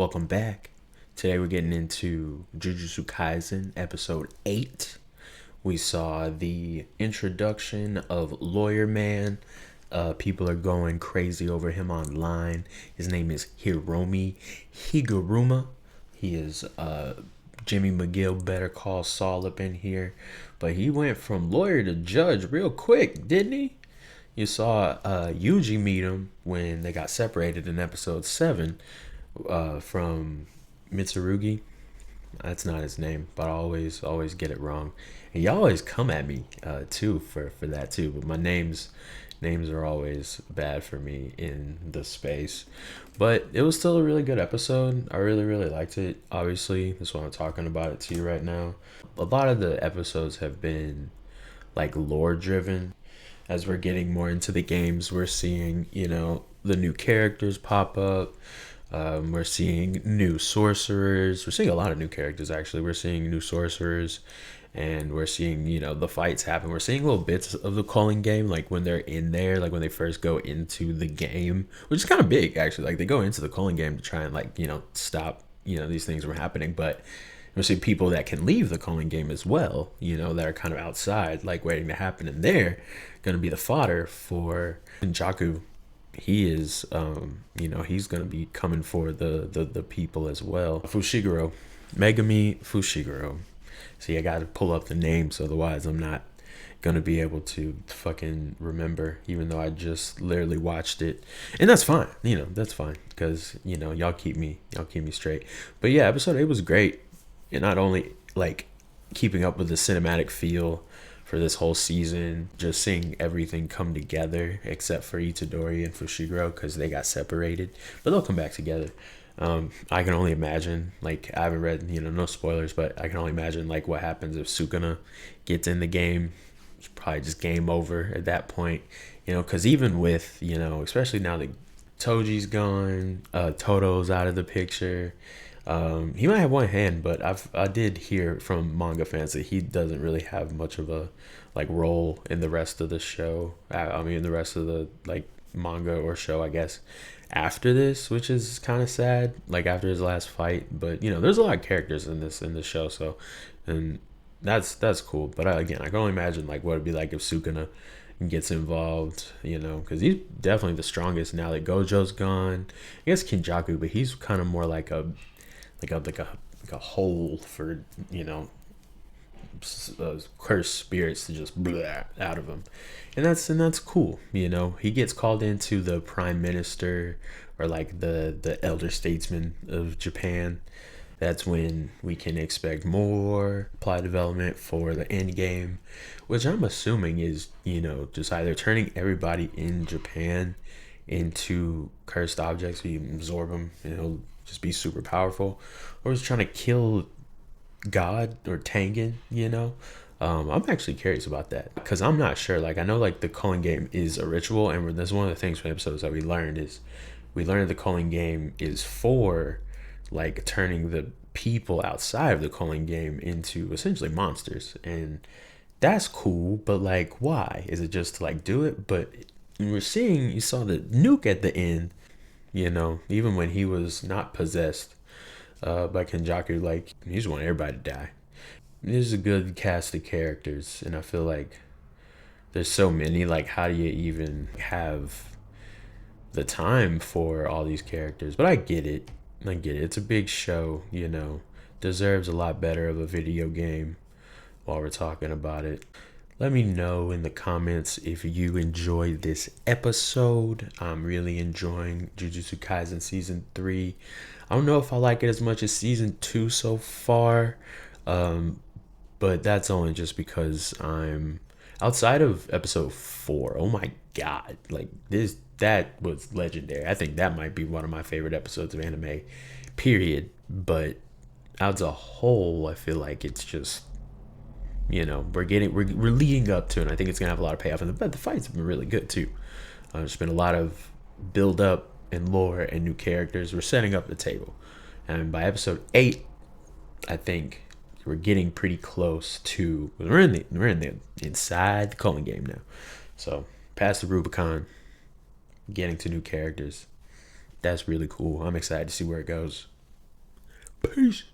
Welcome back. Today we're getting into Jujutsu Kaisen episode 8. We saw the introduction of Lawyer Man. People are going crazy over him online. His name is Hiromi Higuruma. He is Jimmy McGill Better Call Saul up in here. But he went from lawyer to judge real quick, didn't he? You saw Yuji meet him when they got separated in episode 7 from Mitsurugi. That's not his name, but I always get it wrong. And y'all always come at me too for that too. But my names are always bad for me in the space. But it was still a really good episode. I really liked it. Obviously, that's why I'm talking about it to you right now. A lot of the episodes have been like lore driven. As we're getting more into the games, we're seeing, the new characters pop up. We're seeing new sorcerers. We're seeing a lot of new characters, actually. We're seeing new sorcerers, and we're seeing, the fights happen. We're seeing little bits of the calling game, like when they're in there, like when they first go into the game, which is kind of big, actually. Like, they go into the calling game to try and, stop, these things from happening. But we're seeing people that can leave the calling game as well, that are kind of outside, like, waiting to happen. And they're going to be the fodder for Jaku. He is, he's going to be coming for the people as well. Fushiguro. Megami Fushiguro. See, I got to pull up the names, otherwise I'm not going to be able to fucking remember, even though I just literally watched it. And that's fine. That's fine, because, y'all keep me straight. But yeah, episode 8 was great. And not only, like, keeping up with the cinematic feel for this whole season, just seeing everything come together except for Itadori and Fushiguro, because they got separated, but they'll come back together. I can only imagine, like, I haven't read, no spoilers, but I can only imagine, like, what happens if Sukuna gets in the game. It's probably just game over at that point, because even with, especially now that Toji's gone, Toto's out of the picture. He might have one hand, but I did hear from manga fans that he doesn't really have much of a role in the rest of the show. I mean, the rest of the manga or show, I guess, after this, which is kind of sad. Like, after his last fight, but there's a lot of characters in this show, so and that's cool. But again, I can only imagine what it'd be like if Sukuna gets involved, because he's definitely the strongest now that Gojo's gone. I guess Kinjaku, but he's kind of more like a hole for cursed spirits to just blah out of him, and that's cool. He gets called into the prime minister, or the elder statesman of Japan. That's when we can expect more plot development for the end game, which I'm assuming is just either turning everybody in Japan into cursed objects, so you absorb them and he'll just be super powerful, or is trying to kill God or Tengen. I'm actually curious about that, because I'm not sure. I know the calling game is a ritual, and that's one of the things from episodes that we learned the calling game is for turning the people outside of the calling game into essentially monsters, and that's cool. But why is it just to do it? But you saw the nuke at the end. Even when he was not possessed by Kenjaku, he just wanted everybody to die. This is a good cast of characters, and I feel like there's so many. How do you even have the time for all these characters? But I get it. It's a big show, deserves a lot better of a video game while we're talking about it. Let me know in the comments if you enjoyed this episode. I'm really enjoying Jujutsu Kaisen Season 3. I don't know if I like it as much as Season 2 so far, but that's only just because I'm outside of Episode 4. Oh my god, that was legendary. I think that might be one of my favorite episodes of anime, period. But as a whole, I feel like it's just, we're leading up to it, and I think it's gonna have a lot of payoff. And the fights have been really good too. There's been a lot of build up and lore and new characters. We're setting up the table, and by episode 8, I think we're getting pretty close to. We're in the inside the calling game now. So past the Rubicon, getting to new characters. That's really cool. I'm excited to see where it goes. Peace.